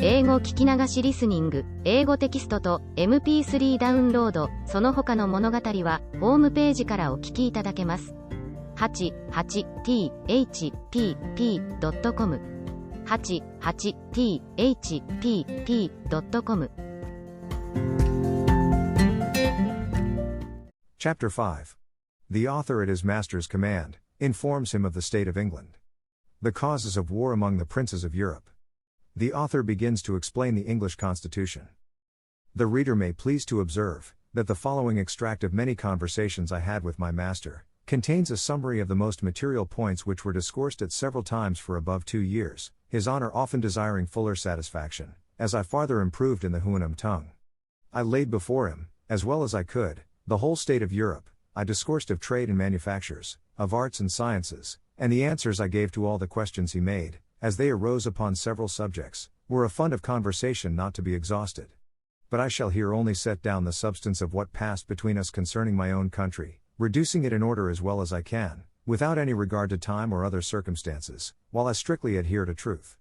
英語聞き流しリスニング、英語テキストと MP3 ダウンロード、その他の物語はホームページからお聞きいただけます。88thpp.com 88thpp.com Chapter 5. The author at his master's command informs him of the state of England. The causes of war among the princes of Europe. The author begins to explain the English constitution. The reader may please to observe that the following extract of many conversations I had with my master contains a summary of the most material points which were discoursed at several times for above 2 years, his honor often desiring fuller satisfaction, as I farther improved in the Houyhnhnm tongue. I laid before him, as well as I could, the whole state of Europe. I discoursed of trade and manufactures, of arts and sciences, and the answers I gave to all the questions he made, as they arose upon several subjects, were a fund of conversation not to be exhausted. But I shall here only set down the substance of what passed between us concerning my own country, reducing it in order as well as I can, without any regard to time or other circumstances, while I strictly adhere to truth.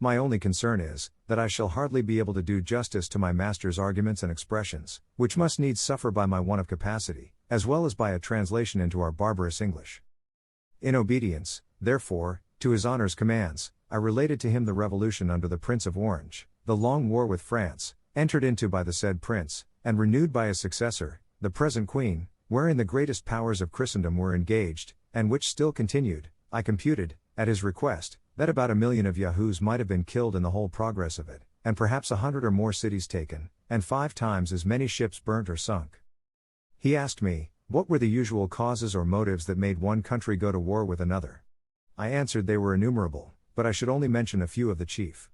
My only concern is, that I shall hardly be able to do justice to my master's arguments and expressions, which must needs suffer by my want of capacity, as well as by a translation into our barbarous English. In obedience, therefore, to his honor's commands, I related to him the revolution under the Prince of Orange, the long war with France, entered into by the said prince, and renewed by his successor, the present queen, wherein the greatest powers of Christendom were engaged, and which still continued. I computed, at his request, that about 1 million of Yahoos might have been killed in the whole progress of it, and perhaps 100 or more cities taken, and 5 times as many ships burnt or sunk. He asked me, what were the usual causes or motives that made one country go to war with another? I answered they were innumerable, but I should only mention a few of the chief.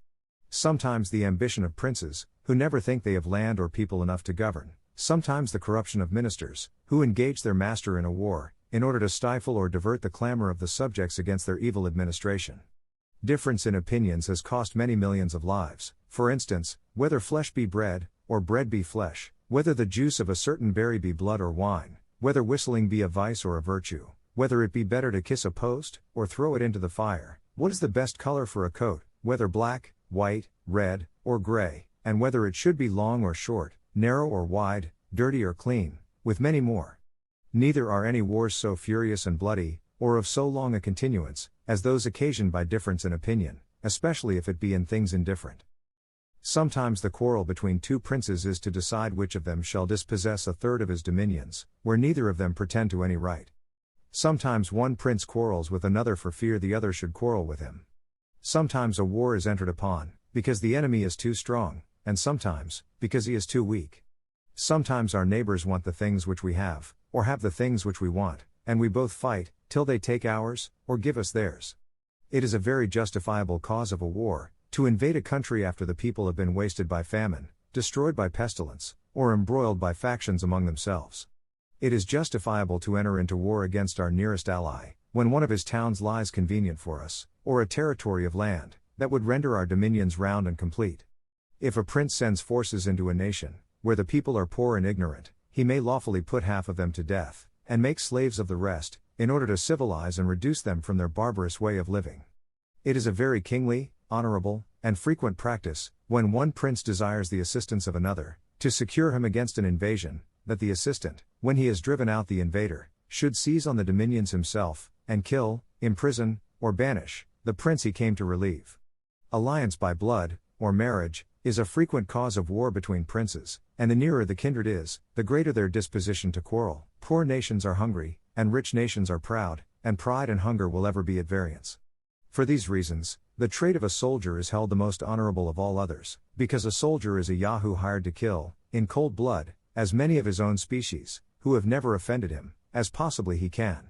Sometimes the ambition of princes, who never think they have land or people enough to govern; sometimes the corruption of ministers, who engage their master in a war, in order to stifle or divert the clamor of the subjects against their evil administration. Difference in opinions has cost many millions of lives, for instance, whether flesh be bread, or bread be flesh, whether the juice of a certain berry be blood or wine, whether whistling be a vice or a virtue, whether it be better to kiss a post, or throw it into the fire, what is the best color for a coat, whether black, white, red, or gray, and whether it should be long or short, narrow or wide, dirty or clean, with many more. Neither are any wars so furious and bloody, or of so long a continuance, as those occasioned by difference in opinion, especially if it be in things indifferent. Sometimes the quarrel between 2 princes is to decide which of them shall dispossess a third of his dominions, where neither of them pretend to any right. Sometimes one prince quarrels with another for fear the other should quarrel with him. Sometimes a war is entered upon, because the enemy is too strong, and sometimes, because he is too weak. Sometimes our neighbors want the things which we have, or have the things which we want, and we both fight, till they take ours, or give us theirs. It is a very justifiable cause of a war, to invade a country after the people have been wasted by famine, destroyed by pestilence, or embroiled by factions among themselves. It is justifiable to enter into war against our nearest ally, when one of his towns lies convenient for us, or a territory of land, that would render our dominions round and complete. If a prince sends forces into a nation, where the people are poor and ignorant, he may lawfully put half of them to death, and make slaves of the rest, in order to civilize and reduce them from their barbarous way of living. It is a very kingly, honorable, and frequent practice, when one prince desires the assistance of another, to secure him against an invasion, that the assistant, when he has driven out the invader, should seize on the dominions himself, and kill, imprison, or banish, the prince he came to relieve. Alliance by blood, or marriage, is a frequent cause of war between princes, and the nearer the kindred is, the greater their disposition to quarrel. Poor nations are hungry, and rich nations are proud, and pride and hunger will ever be at variance. For these reasons, the trade of a soldier is held the most honorable of all others, because a soldier is a Yahoo hired to kill, in cold blood, as many of his own species, who have never offended him, as possibly he can.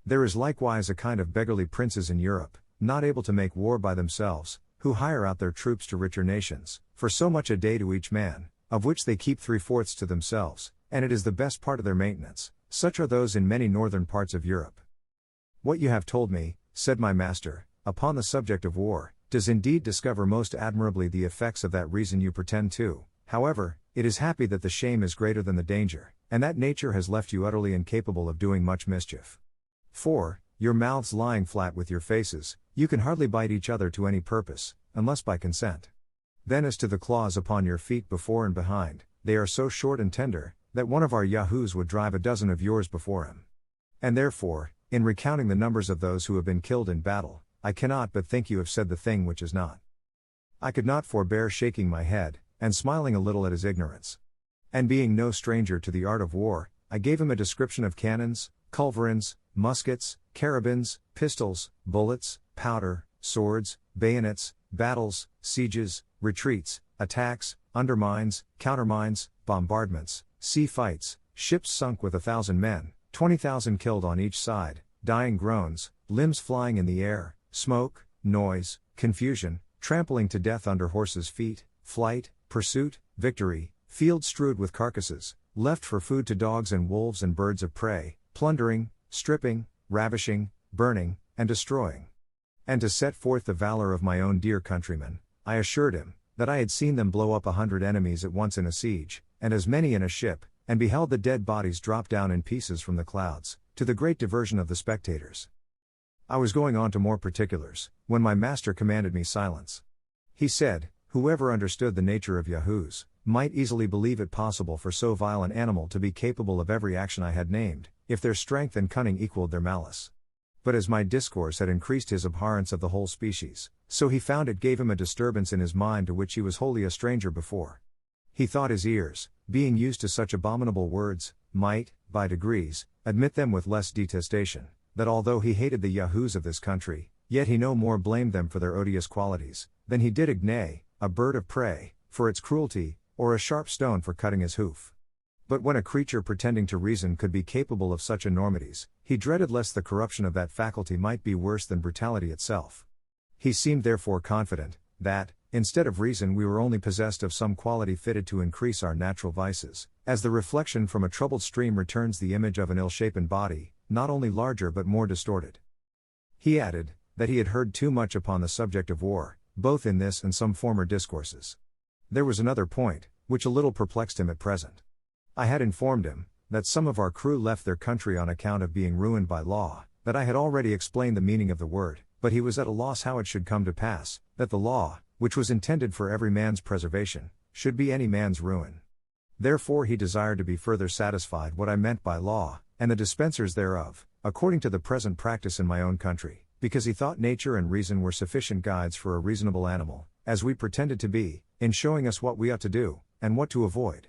There is likewise a kind of beggarly princes in Europe, not able to make war by themselves, who hire out their troops to richer nations, for so much a day to each man, of which they keep 3/4 to themselves, and it is the best part of their maintenance. Such are those in many northern parts of Europe. What you have told me, said my master, upon the subject of war, does indeed discover most admirably the effects of that reason you pretend to. However, it is happy that the shame is greater than the danger, and that nature has left you utterly incapable of doing much mischief. For, your mouths lying flat with your faces, you can hardly bite each other to any purpose, unless by consent. Then as to the claws upon your feet before and behind, they are so short and tender, that one of our yahoos would drive a dozen of yours before him. And therefore, in recounting the numbers of those who have been killed in battle, I cannot but think you have said the thing which is not. I could not forbear shaking my head, and smiling a little at his ignorance. And being no stranger to the art of war, I gave him a description of cannons, culverins, muskets, carabines, pistols, bullets, powder, swords, bayonets, battles, sieges, retreats, attacks, undermines, countermines, bombardments, sea fights, ships sunk with 1,000 men, 20,000 killed on each side, dying groans, limbs flying in the air, smoke, noise, confusion, trampling to death under horses' feet, flight, pursuit, victory, fields strewed with carcasses, left for food to dogs and wolves and birds of prey, plundering, stripping, ravishing, burning, and destroying. And to set forth the valor of my own dear countrymen, I assured him, that I had seen them blow up 100 enemies at once in a siege, and as many in a ship, and beheld the dead bodies drop down in pieces from the clouds, to the great diversion of the spectators. I was going on to more particulars, when my master commanded me silence. He said, whoever understood the nature of yahoos, might easily believe it possible for so vile an animal to be capable of every action I had named, if their strength and cunning equaled their malice. But as my discourse had increased his abhorrence of the whole species, so he found it gave him a disturbance in his mind to which he was wholly a stranger before. He thought his ears, being used to such abominable words, might, by degrees, admit them with less detestation, that although he hated the yahoos of this country, yet he no more blamed them for their odious qualities, than he did a gnay, a bird of prey, for its cruelty, or a sharp stone for cutting his hoof. But when a creature pretending to reason could be capable of such enormities, he dreaded lest the corruption of that faculty might be worse than brutality itself. He seemed therefore confident, that, instead of reason we were only possessed of some quality fitted to increase our natural vices, as the reflection from a troubled stream returns the image of an ill-shapen body, not only larger but more distorted. He added, that he had heard too much upon the subject of war, both in this and some former discourses. There was another point, which a little perplexed him at present. I had informed him, that some of our crew left their country on account of being ruined by law, that I had already explained the meaning of the word, but he was at a loss how it should come to pass, that the law, which was intended for every man's preservation, should be any man's ruin. Therefore he desired to be further satisfied what I meant by law, and the dispensers thereof, according to the present practice in my own country, because he thought nature and reason were sufficient guides for a reasonable animal, as we pretended to be, in showing us what we ought to do, and what to avoid.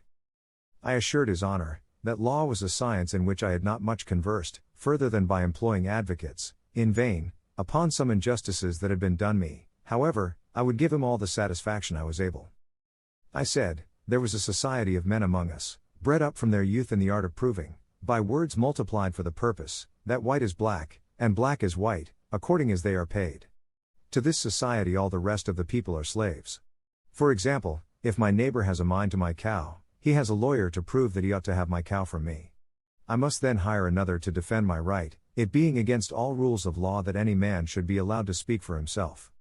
I assured his honor, that law was a science in which I had not much conversed, further than by employing advocates, in vain, upon some injustices that had been done me. However, I would give him all the satisfaction I was able. I said, there was a society of men among us, bred up from their youth in the art of proving, by words multiplied for the purpose, that white is black, and black is white, according as they are paid. To this society all the rest of the people are slaves. For example, if my neighbor has a mind to my cow, he has a lawyer to prove that he ought to have my cow from me. I must then hire another to defend my right, it being against all rules of law that any man should be allowed to speak for himself.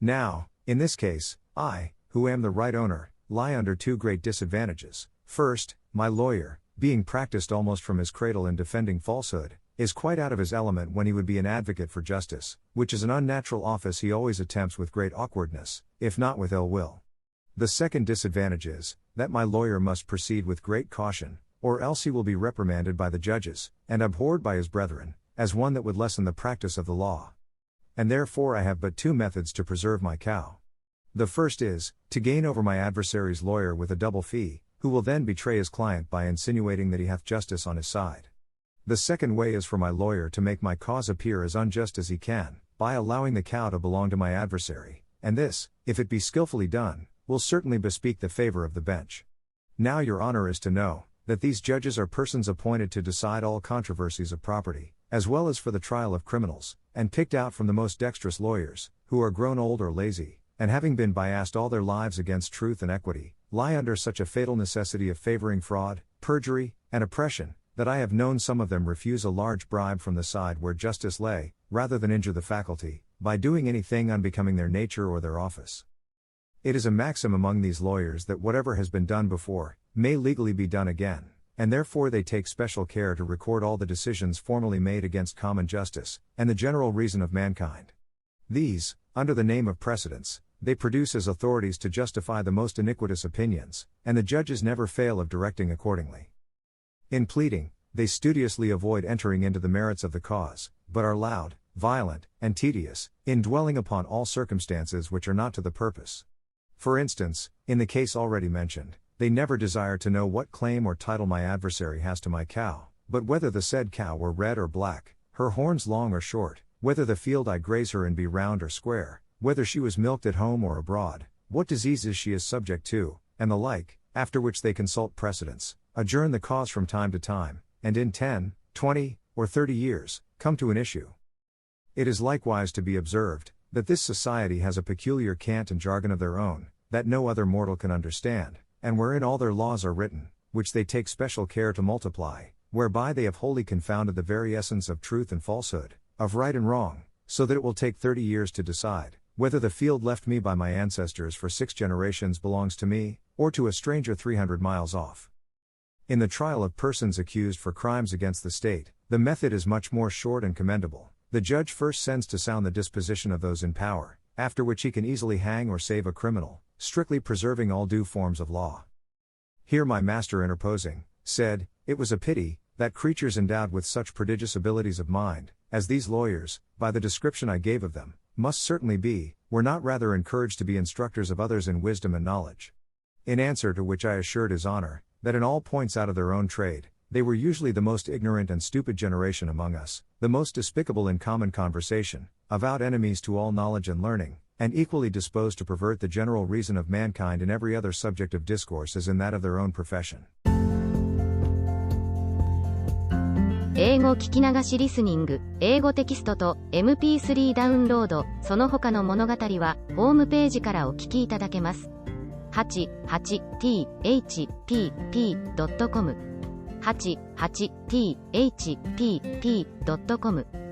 Now, in this case, I, who am the right owner, lie under two great disadvantages. First, my lawyer, being practiced almost from his cradle in defending falsehood, is quite out of his element when he would be an advocate for justice, which is an unnatural office he always attempts with great awkwardness, if not with ill will. The second disadvantage is, that my lawyer must proceed with great caution, or else he will be reprimanded by the judges, and abhorred by his brethren, as one that would lessen the practice of the law. And therefore I have but two methods to preserve my cow. The first is, to gain over my adversary's lawyer with a double fee, who will then betray his client by insinuating that he hath justice on his side. The second way is for my lawyer to make my cause appear as unjust as he can, by allowing the cow to belong to my adversary, and this, if it be skillfully done, will certainly bespeak the favor of the bench. Now your honor is to know, that these judges are persons appointed to decide all controversies of property, as well as for the trial of criminals, and picked out from the most dexterous lawyers, who are grown old or lazy, and having been biassed all their lives against truth and equity, lie under such a fatal necessity of favoring fraud, perjury, and oppression, that I have known some of them refuse a large bribe from the side where justice lay, rather than injure the faculty, by doing anything unbecoming their nature or their office. It is a maxim among these lawyers that whatever has been done before, may legally be done again, and therefore they take special care to record all the decisions formerly made against common justice, and the general reason of mankind. These, under the name of precedents, they produce as authorities to justify the most iniquitous opinions, and the judges never fail of directing accordingly. In pleading, they studiously avoid entering into the merits of the cause, but are loud, violent, and tedious, in dwelling upon all circumstances which are not to the purpose. For instance, in the case already mentioned, they never desire to know what claim or title my adversary has to my cow, but whether the said cow were red or black, her horns long or short, whether the field I graze her in be round or square, whether she was milked at home or abroad, what diseases she is subject to, and the like, after which they consult precedents, adjourn the cause from time to time, and in 10, 20, or 30 years, come to an issue. It is likewise to be observed, that this society has a peculiar cant and jargon of their own, that no other mortal can understand, and wherein all their laws are written, which they take special care to multiply, whereby they have wholly confounded the very essence of truth and falsehood, of right and wrong, so that it will take 30 years to decide, whether the field left me by my ancestors for 6 generations belongs to me, or to a stranger 300 miles off. In the trial of persons accused for crimes against the state, the method is much more short and commendable. The judge first sends to sound the disposition of those in power, after which he can easily hang or save a criminal, strictly preserving all due forms of law. Here my master interposing, said, it was a pity, that creatures endowed with such prodigious abilities of mind, as these lawyers, by the description I gave of them, must certainly be, were not rather encouraged to be instructors of others in wisdom and knowledge. In answer to which I assured his honor, that in all points out of their own trade, they were usually the most ignorant and stupid generation among us, the most despicable in common conversation, avowed enemies to all knowledge and learning, and equally disposed to pervert the general reason of mankind in every other subject of discourse as in that of their own profession. 英語聞き流しリスニング、英語テキストと MP3 ダウンロード、その他の物語は、ホームページからお聞きいただけます。88thpp.com 88thpp.com